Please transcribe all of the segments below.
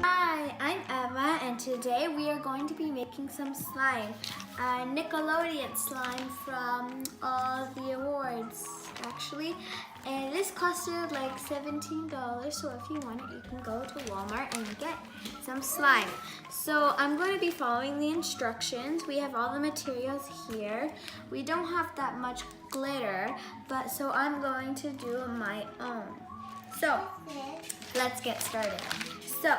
Hi, I'm Emma, and today we are going to be making some slime. Nickelodeon slime from all the awards, actually. And this costed like $17, so if you want it, you can go to Walmart and get some slime. So I'm going to be following the instructions. We have all the materials here. We don't have that much glitter, but so I'm going to do my own. So let's get started. So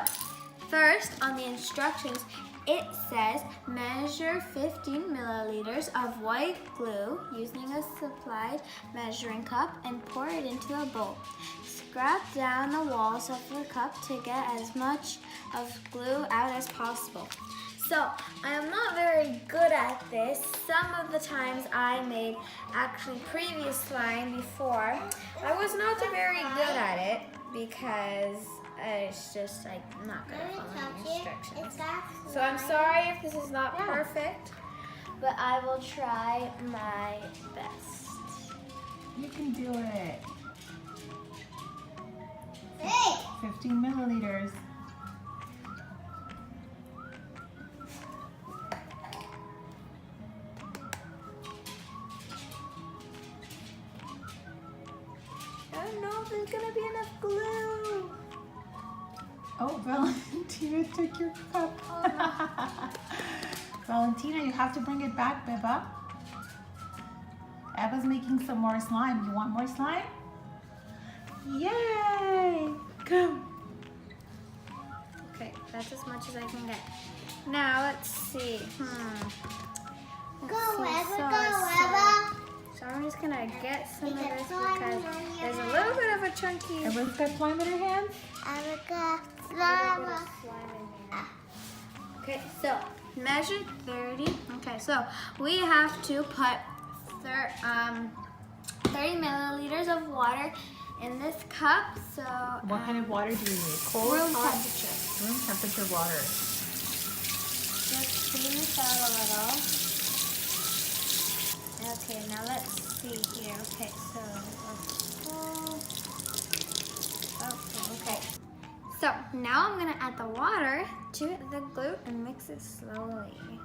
first, on the instructions, it says measure 15 milliliters of white glue using a supplied measuring cup and pour it into a bowl. Scrub down the walls of the cup to get as much of glue out as possible. So, I am not very good at this. Some of the times I made actually previous slime before. I was not very good at it because it's just like not good at following the instructions. So I'm sorry if this is not perfect, but I will try my best. You can do it. Hey! 15 milliliters. I don't know if there's gonna be enough glue. Oh, Valentina took your cup. Valentina, you have to bring it back, Beba. Eva's making some more slime. You want more slime? Yay! Come. Okay, that's as much as I can get. Now let's see. Go, Eva, So I'm just gonna get some of this because there's a little bit of a chunky. Eva's got slime in her hands? Okay, so measure 30. Okay, so we have to put 30 milliliters of water in this cup. So What kind of water do you need? Cold? room hot? temperature. Room temperature water. Let's clean this out a little. Okay, now let's see here. Okay, so okay. So now I'm gonna add the water to the glue and mix it slowly.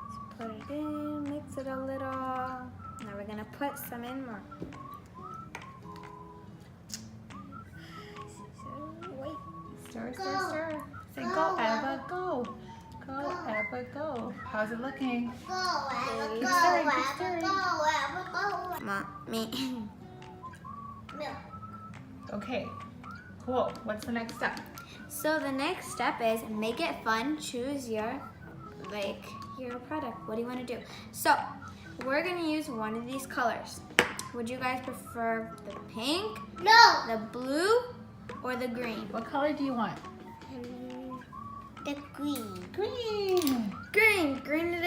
Just put it in, mix it a little. Now we're gonna put some in more. So wait. Stir, stir, stir. Say go, Eva, go. Go, Eva, go. How's it looking? Me. Okay, cool. What's the next step? So the next step is make it fun. Choose your product. What do you want to do? So we're gonna use one of these colors. Would you guys prefer the pink, No! the blue, or the green? What color do you want? The green. Green. Green. Green it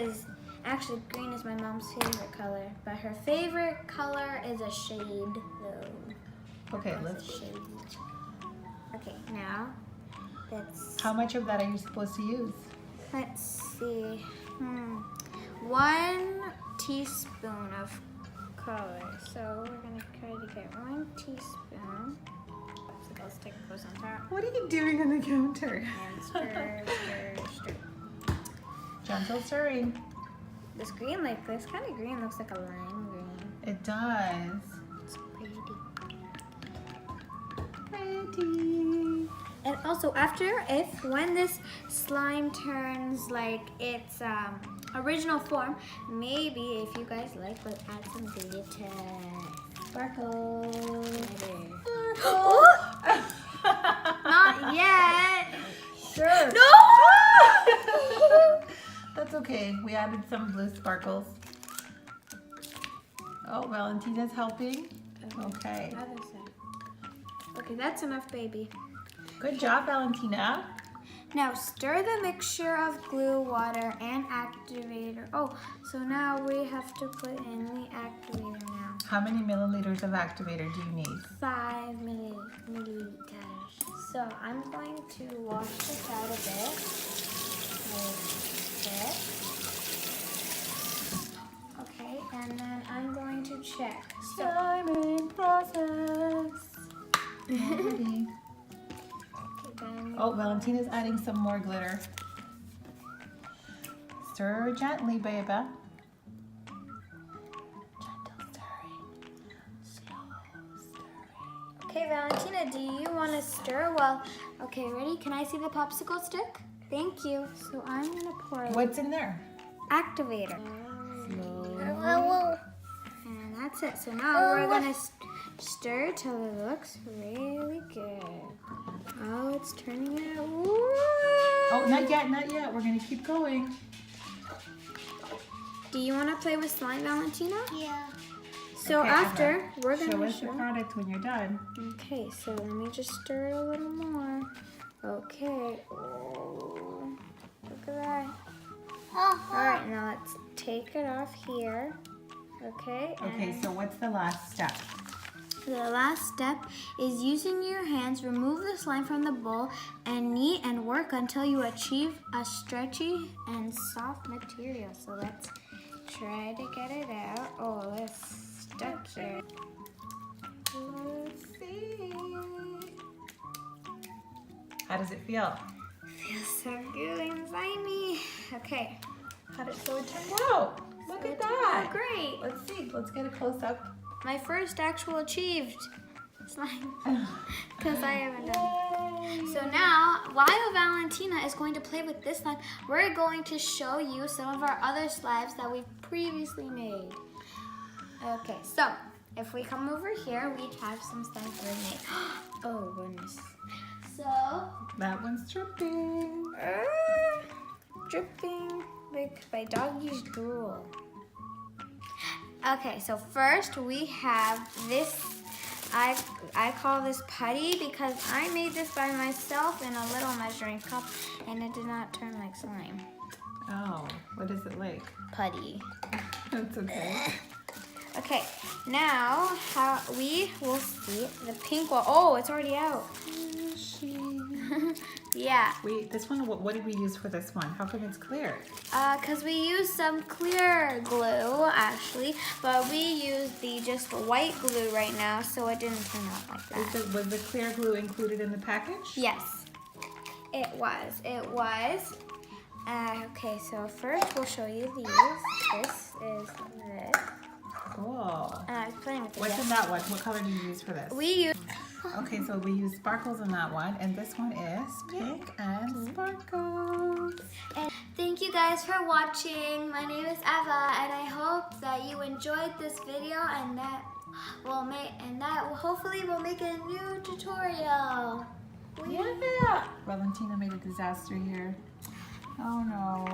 is. Actually, green is my mom's favorite color, but her favorite color is a shade though. Okay, It's a let's. shade. Okay, now let's. How much of that are you supposed to use? Let's see. 1 teaspoon of color. So we're gonna try to get 1 teaspoon. So those stick goes on top. What are you doing on the counter? And stir, stir, stir. Gentle stirring. This green, like this kind of green, looks like a lime green. It does. It's pretty. Pretty. And also, when this slime turns like its original form, maybe if you guys like, we'll add some glitter. Sparkle. Not yet. Sure. No! That's okay. We added some blue sparkles. Oh, Valentina's helping. Okay. Other side. Okay, that's enough, baby. Good job, Valentina. Now stir the mixture of glue, water, and activator. Oh, so now we have to put in the activator now. How many milliliters of activator do you need? 5 milliliters. So I'm going to wash this out a bit. Like this. Okay, and then I'm going to check. So Slime in process. Ready. Oh, Valentina's adding some more glitter. Stir gently, baby. Gentle stirring. Slow stirring. Okay, Valentina, do you want to stir? Well, okay, ready? Can I see the popsicle stick? Thank you. So I'm gonna pour What's in there? activator. Slow. And that's it. So now we're gonna stir till it looks really good. Oh, it's turning it. Woo! Oh, not yet, not yet. We're gonna keep going. Do you want to play with slime, Valentina? Yeah. So Okay, after, Eva, we're gonna show us the product when you're done. Okay, so let me just stir it a little more. Okay. Oh, look at that. All right, now let's take it off here. Okay. Okay, and so what's the last step? the last step is using your hands, remove the slime from the bowl, and knead and work until you achieve a stretchy and soft material. So let's try to get it out. Oh, it's stuck there. Let's see. How does it feel? Feels so good and slimy. Okay. How did it turn out? Look at that. Great. Let's see. Let's get a close up. My first actual achieved slime. Because I haven't done. So now, while Valentina is going to play with this slime, we're going to show you some of our other slimes that we've previously made. Okay, so if we come over here, we have some slimes we made. Oh goodness. So, That one's dripping. dripping like my doggy's drool. Okay, so first we have this. I call this putty because I made this by myself in a little measuring cup and it did not turn like slime. Oh, what is it like? Putty. That's okay. Okay, now how we will see the pink one. Oh, it's already out. Yeah, Wait, this one, what did we use for this one? How come it's clear? because we used some clear glue actually, but we used the just white glue right now, so it didn't turn out like that. Was the clear glue included in the package? Yes, it was. It was. Okay, so first we'll show you these. This is this. Cool. And I was playing with it. What's in that one? What color do you use for this? We use. Okay, so we use sparkles in that one, and this one is pink and sparkles. And thank you guys for watching. My name is Eva, and I hope that you enjoyed this video, and that hopefully will make a new tutorial. Yeah. Valentina made a disaster here. Oh no.